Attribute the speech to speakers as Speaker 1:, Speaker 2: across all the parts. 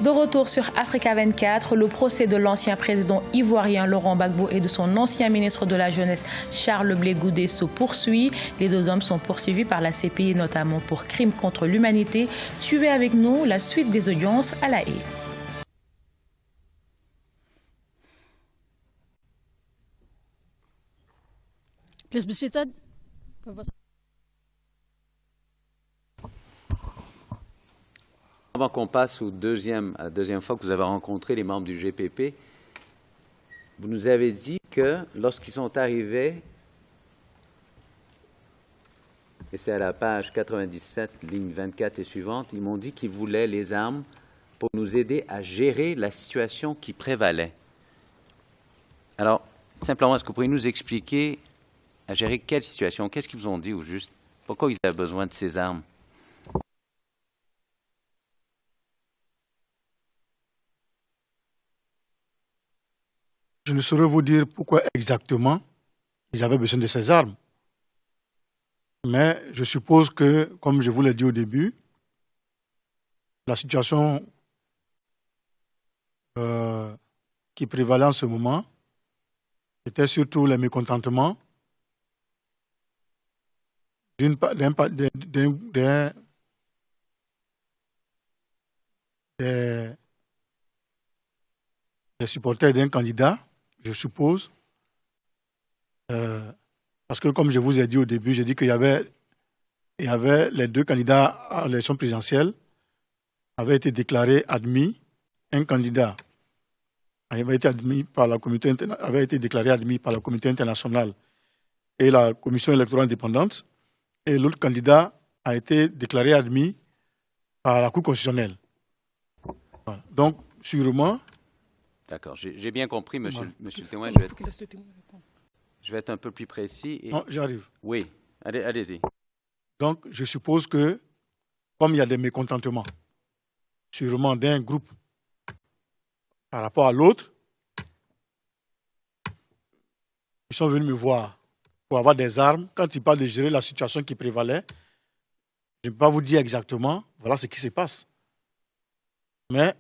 Speaker 1: De retour sur Africa 24, le procès de l'ancien président ivoirien Laurent Gbagbo et de son ancien ministre de la Jeunesse Charles Blé Goudé se poursuit. Les deux hommes sont poursuivis par la CPI, notamment pour crimes contre l'humanité. Suivez avec nous la suite des audiences à La Haye.
Speaker 2: Please be seated.
Speaker 3: Avant qu'on passe à la deuxième fois que vous avez rencontré les membres du GPP, vous nous avez dit que lorsqu'ils sont arrivés, et c'est à la page 97, ligne 24 et suivante, ils m'ont dit qu'ils voulaient les armes pour nous aider à gérer la situation qui prévalait. Alors, simplement, est-ce que vous pourriez nous expliquer à gérer quelle situation? Qu'est-ce qu'ils vous ont dit au juste? Pourquoi ils avaient besoin de ces armes?
Speaker 4: Je ne saurais vous dire pourquoi exactement ils avaient besoin de ces armes. Mais je suppose que, comme je vous l'ai dit au début, la situation qui prévalait en ce moment était surtout les mécontentements des supporters d'un candidat, je suppose, parce que comme je vous ai dit au début, j'ai dit qu'il y avait les deux candidats à l'élection présidentielle avaient été déclarés admis. Un candidat avait été déclaré admis par la communauté internationale et la commission électorale indépendante, et l'autre candidat a été déclaré admis par la Cour constitutionnelle. Voilà. Donc, sûrement.
Speaker 3: D'accord, j'ai bien compris, monsieur le témoin. Je vais être un peu plus précis.
Speaker 4: Non, j'arrive.
Speaker 3: Oui, allez-y.
Speaker 4: Donc, je suppose que, comme il y a des mécontentements, sûrement d'un groupe par rapport à l'autre, ils sont venus me voir pour avoir des armes. Quand ils parlent de gérer la situation qui prévalait, je ne peux pas vous dire exactement, voilà ce qui se passe. Mais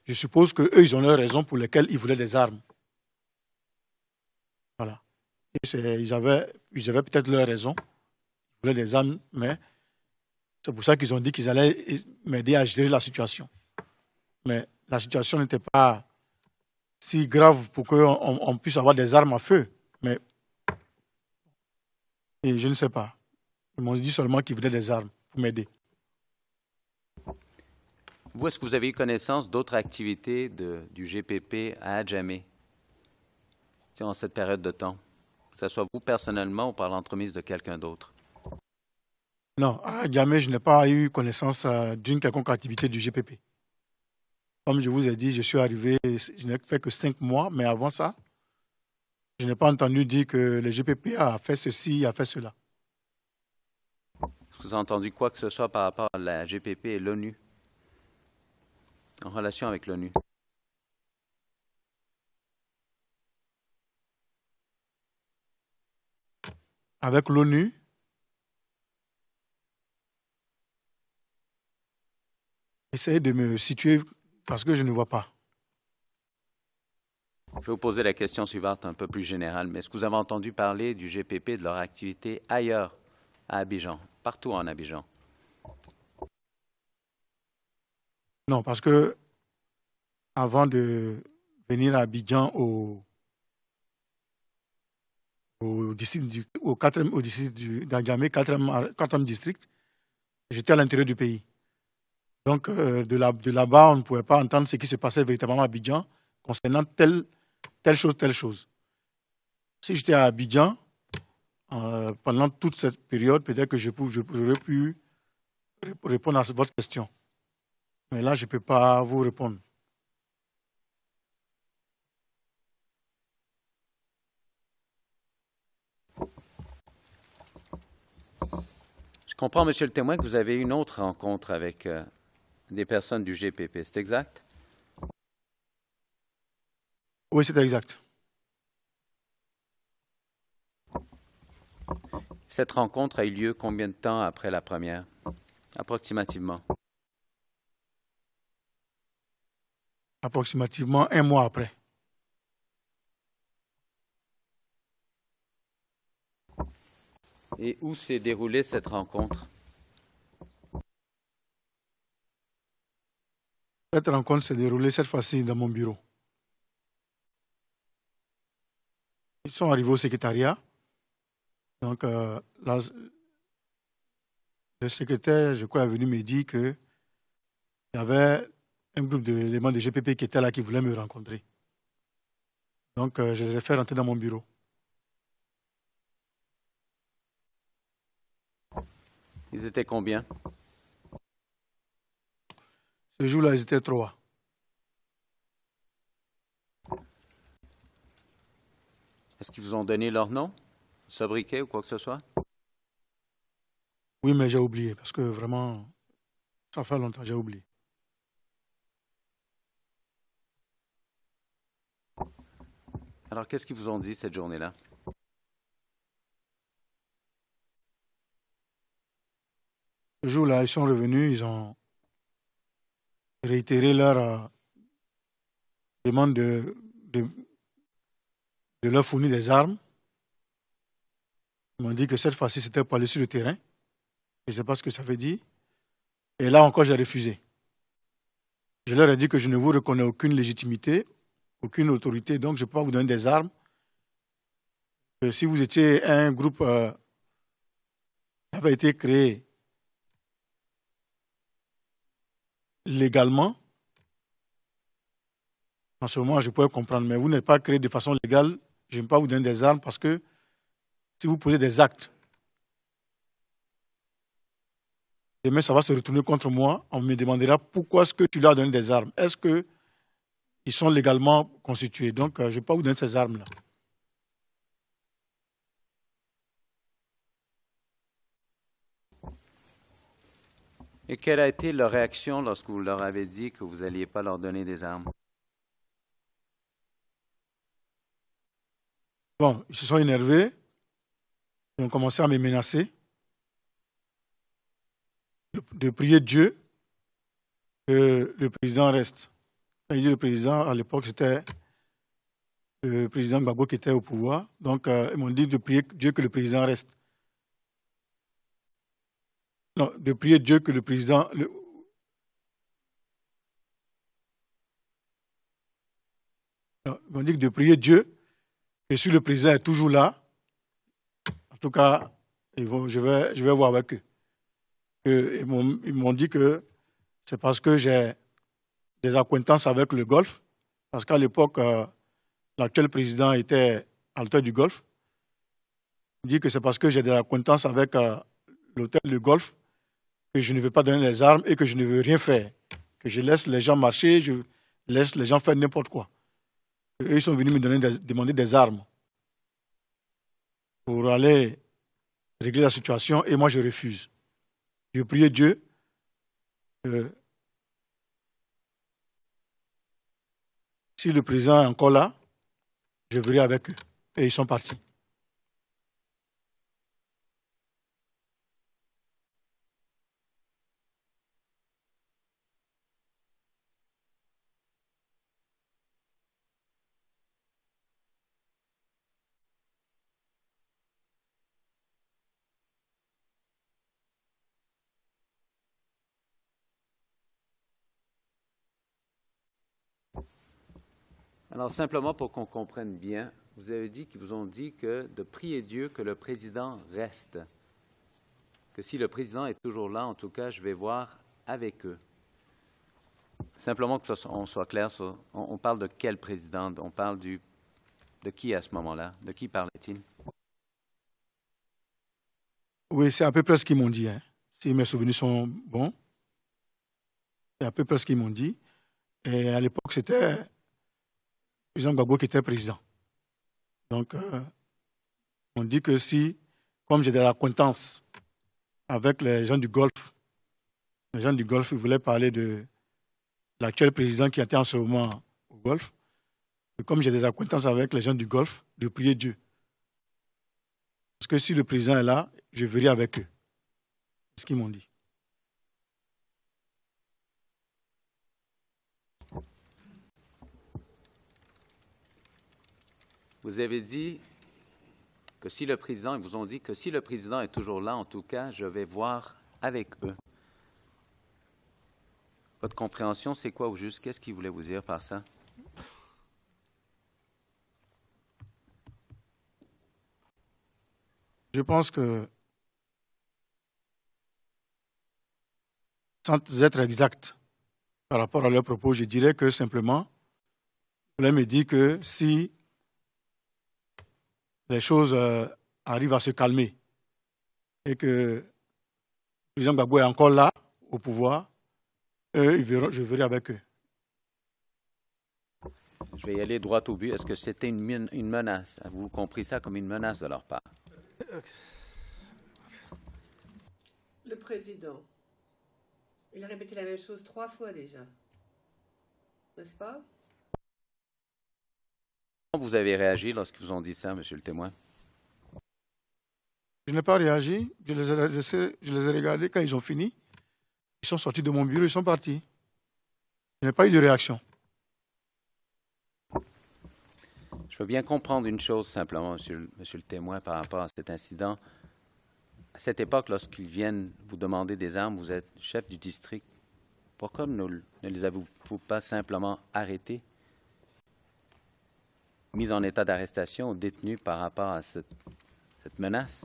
Speaker 4: je suppose qu'eux, ils ont leurs raisons pour lesquelles ils voulaient des armes. Voilà. Et ils avaient peut-être leurs raisons. Ils voulaient des armes, mais c'est pour ça qu'ils ont dit qu'ils allaient m'aider à gérer la situation. Mais la situation n'était pas si grave pour qu'on puisse avoir des armes à feu. Mais et je ne sais pas. Ils m'ont dit seulement qu'ils voulaient des armes pour m'aider.
Speaker 3: Vous, est-ce que vous avez eu connaissance d'autres activités du GPP à Adjamé en cette période de temps, que ce soit vous personnellement ou par l'entremise de quelqu'un d'autre?
Speaker 4: Non, à Adjamé, je n'ai pas eu connaissance d'une quelconque activité du GPP. Comme je vous ai dit, je suis arrivé, je n'ai fait que 5 mois, mais avant ça, je n'ai pas entendu dire que le GPP a fait ceci, a fait cela.
Speaker 3: Est-ce que vous avez entendu quoi que ce soit par rapport à la GPP et l'ONU, en relation avec l'ONU?
Speaker 4: Avec l'ONU, essayez de me situer parce que je ne vois pas.
Speaker 3: Je vais vous poser la question suivante un peu plus générale, mais est-ce que vous avez entendu parler du GPP, de leur activité ailleurs à Abidjan, partout en Abidjan?
Speaker 4: Non, parce que avant de venir à Abidjan au district d'Adjamé, 4e district, j'étais à l'intérieur du pays. Donc, de là-bas, on ne pouvait pas entendre ce qui se passait véritablement à Abidjan concernant telle chose. Si j'étais à Abidjan, pendant toute cette période, peut-être que j'aurais pu répondre à votre question. Mais là, je ne peux pas vous répondre.
Speaker 3: Je comprends, monsieur le témoin, que vous avez eu une autre rencontre avec des personnes du GPP. C'est exact?
Speaker 4: Oui, c'est exact.
Speaker 3: Cette rencontre a eu lieu combien de temps après la première, approximativement?
Speaker 4: approximativement un mois après.
Speaker 3: Et où s'est déroulée cette rencontre?
Speaker 4: Cette rencontre s'est déroulée cette fois-ci dans mon bureau. Ils sont arrivés au secrétariat. Donc, le secrétaire, je crois, est venu me dire qu'il y avait un groupe d'éléments de GPP qui étaient là, qui voulaient me rencontrer. Donc, je les ai fait rentrer dans mon bureau.
Speaker 3: Ils étaient combien?
Speaker 4: Ce jour-là, ils étaient 3.
Speaker 3: Est-ce qu'ils vous ont donné leur nom, sobriquet ou quoi que ce soit?
Speaker 4: Oui, mais j'ai oublié, parce que vraiment, ça fait longtemps, j'ai oublié.
Speaker 3: Alors, qu'est-ce qu'ils vous ont dit cette journée-là?
Speaker 4: Ce jour-là, ils sont revenus, ils ont réitéré leur demande de leur fournir des armes. Ils m'ont dit que cette fois-ci, c'était pour aller sur le terrain. Je ne sais pas ce que ça veut dire. Et là encore, j'ai refusé. Je leur ai dit que je ne vous reconnais aucune légitimité, aucune autorité, donc je ne peux pas vous donner des armes. Que si vous étiez un groupe qui avait été créé légalement, en ce moment, je pourrais comprendre. Mais vous n'êtes pas créé de façon légale, je ne peux pas vous donner des armes parce que si vous posez des actes, demain, ça va se retourner contre moi. On me demandera pourquoi est-ce que tu leur as donné des armes. Est-ce qu'ils sont légalement constitués? Donc, je ne vais pas vous donner ces armes-là.
Speaker 3: Et quelle a été leur réaction lorsque vous leur avez dit que vous n'alliez pas leur donner des armes?
Speaker 4: Bon, ils se sont énervés. Ils ont commencé à me menacer de prier Dieu que le président reste. Quand il dit le président, à l'époque, c'était le président Gbagbo qui était au pouvoir. Donc, ils m'ont dit de prier Dieu que le président reste. Non, de prier Dieu que le président... Non, ils m'ont dit de prier Dieu que si le président est toujours là, en tout cas, je vais voir avec eux. Ils m'ont dit que c'est parce que j'ai des acquaintances avec le Golfe, parce qu'à l'époque, l'actuel président était à l'hôtel du Golfe. Il dit que c'est parce que j'ai des acquaintances avec l'hôtel du Golfe que je ne veux pas donner les armes et que je ne veux rien faire. Que je laisse les gens marcher, je laisse les gens faire n'importe quoi. Et eux, ils sont venus me demander des armes pour aller régler la situation et moi, je refuse. Je prie Dieu si le président est encore là, je verrai avec eux. Et ils sont partis.
Speaker 3: Alors, simplement pour qu'on comprenne bien, vous avez dit qu'ils vous ont dit que de prier Dieu que le président reste. Que si le président est toujours là, en tout cas, je vais voir avec eux. Simplement qu'on soit clair, on parle de quel président? On parle de qui à ce moment-là? De qui parlait-il?
Speaker 4: Oui, c'est à peu près ce qu'ils m'ont dit. Hein. Si mes souvenirs sont bons, c'est à peu près ce qu'ils m'ont dit. Et à l'époque, c'était le président Gbagbo qui était président. Donc, on dit que si, comme j'ai de l'acquaintance avec les gens du Golfe, ils voulaient parler de l'actuel président qui était en ce moment au Golfe. Et comme j'ai des acquaintances avec les gens du Golfe, de prier Dieu. Parce que si le président est là, je verrai avec eux. C'est ce qu'ils m'ont dit.
Speaker 3: Vous avez dit que si le président, ils vous ont dit que si le président est toujours là, en tout cas, je vais voir avec eux. Votre compréhension, c'est quoi au juste? Qu'est-ce qu'il voulait vous dire par ça?
Speaker 4: Je pense que, sans être exact par rapport à leurs propos, je dirais que simplement, vous voulez me dire que si les choses arrivent à se calmer et que le président Gbagbo est encore là, au pouvoir, eux, je verrai avec eux.
Speaker 3: Je vais y aller droit au but. Est-ce que c'était une menace? Avez-vous compris ça comme une menace de leur part?
Speaker 5: Le président, il a répété la même chose 3 fois déjà. N'est-ce pas?
Speaker 3: Comment vous avez réagi lorsqu'ils vous ont dit ça, Monsieur le témoin?
Speaker 4: Je n'ai pas réagi. Je les ai regardés quand ils ont fini. Ils sont sortis de mon bureau, ils sont partis. Je n'ai pas eu de réaction.
Speaker 3: Je veux bien comprendre une chose simplement, monsieur le témoin, par rapport à cet incident. À cette époque, lorsqu'ils viennent vous demander des armes, vous êtes chef du district. Pourquoi ne les avez-vous pas simplement arrêtés, mis en état d'arrestation ou détenus par rapport à cette menace?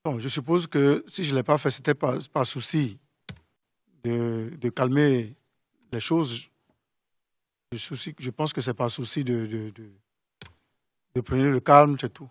Speaker 4: Bon, je suppose que si je ne l'ai pas fait, c'était par souci de calmer les choses. Je pense que c'est par souci de prendre le calme, c'est tout.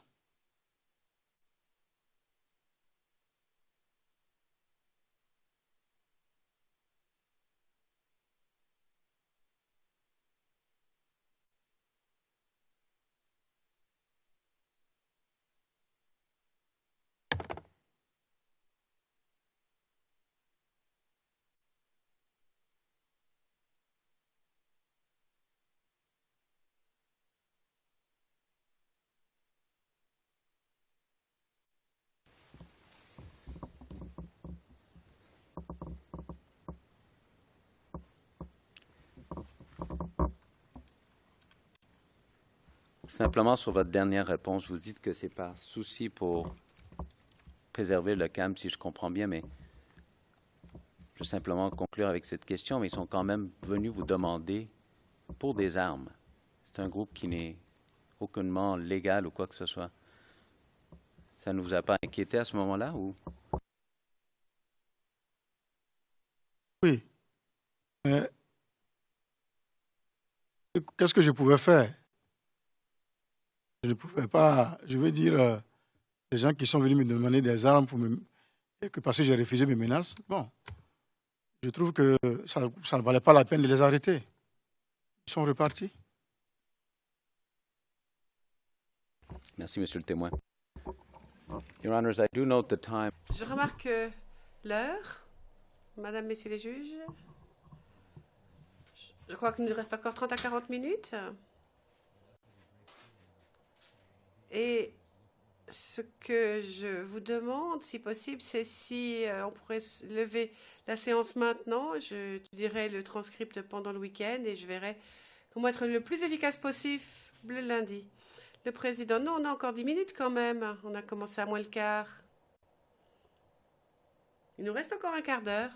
Speaker 3: Simplement, sur votre dernière réponse, vous dites que c'est par souci pour préserver le calme, si je comprends bien, mais je veux simplement conclure avec cette question, mais ils sont quand même venus vous demander pour des armes. C'est un groupe qui n'est aucunement légal ou quoi que ce soit. Ça ne vous a pas inquiété à ce moment-là ou?
Speaker 4: Oui. Mais qu'est-ce que je pouvais faire? Je ne pouvais pas, je veux dire, les gens qui sont venus me demander des armes et que parce que j'ai refusé mes menaces, bon, je trouve que ça ne valait pas la peine de les arrêter. Ils sont repartis.
Speaker 3: Merci, Monsieur le témoin. Your Honors, I do note the time.
Speaker 5: Je remarque l'heure, Madame, Messieurs les juges. Je crois qu'il nous reste encore 30 à 40 minutes. Et ce que je vous demande, si possible, c'est si on pourrait lever la séance maintenant. Je dirai le transcript pendant le week-end et je verrai comment être le plus efficace possible le lundi. Le président, non, on a encore 10 minutes quand même. On a commencé à moins le quart. Il nous reste encore un quart d'heure.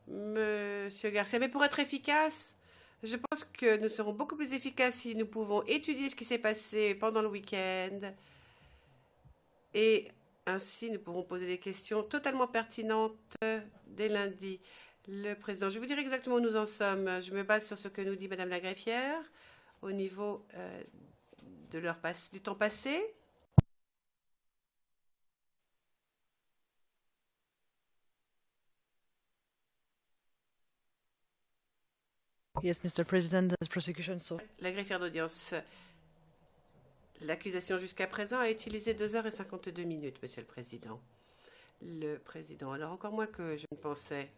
Speaker 5: Monsieur Garcia, mais pour être efficace, je pense que nous serons beaucoup plus efficaces si nous pouvons étudier ce qui s'est passé pendant le week-end. Et ainsi, nous pourrons poser des questions totalement pertinentes dès lundi. Le président, je vais vous dire exactement où nous en sommes. Je me base sur ce que nous dit Madame la greffière au niveau du temps passé.
Speaker 2: Yes, Mr. President, the prosecution.
Speaker 5: La greffière d'audience, l'accusation jusqu'à présent a utilisé 2 heures et 52 minutes, Monsieur le Président. Le Président, alors encore moins que je ne pensais,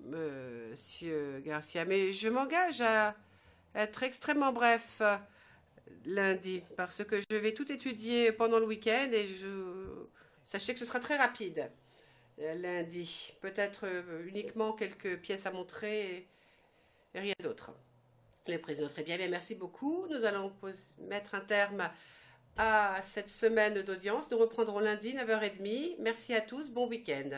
Speaker 5: Monsieur Garcia, mais je m'engage à être extrêmement bref. lundi, parce que je vais tout étudier pendant le week-end et sachez que ce sera très rapide lundi. Peut-être uniquement quelques pièces à montrer et rien d'autre. Le président, très bien, merci beaucoup. Nous allons mettre un terme à cette semaine d'audience. Nous reprendrons lundi, 9h30. Merci à tous, bon week-end.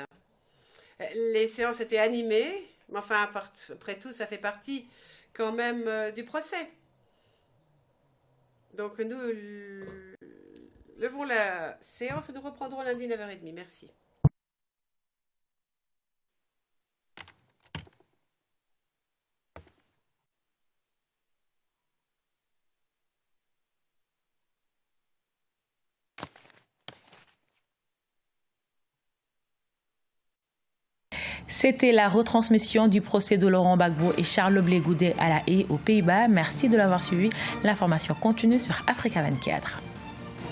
Speaker 5: Les séances étaient animées, mais enfin, après tout, ça fait partie quand même du procès. Donc, nous levons la séance et nous reprendrons lundi, 9h30. Merci.
Speaker 1: C'était la retransmission du procès de Laurent Gbagbo et Charles Blé Goudet à La Haye, aux Pays-Bas. Merci de l'avoir suivi. L'information continue sur Africa 24.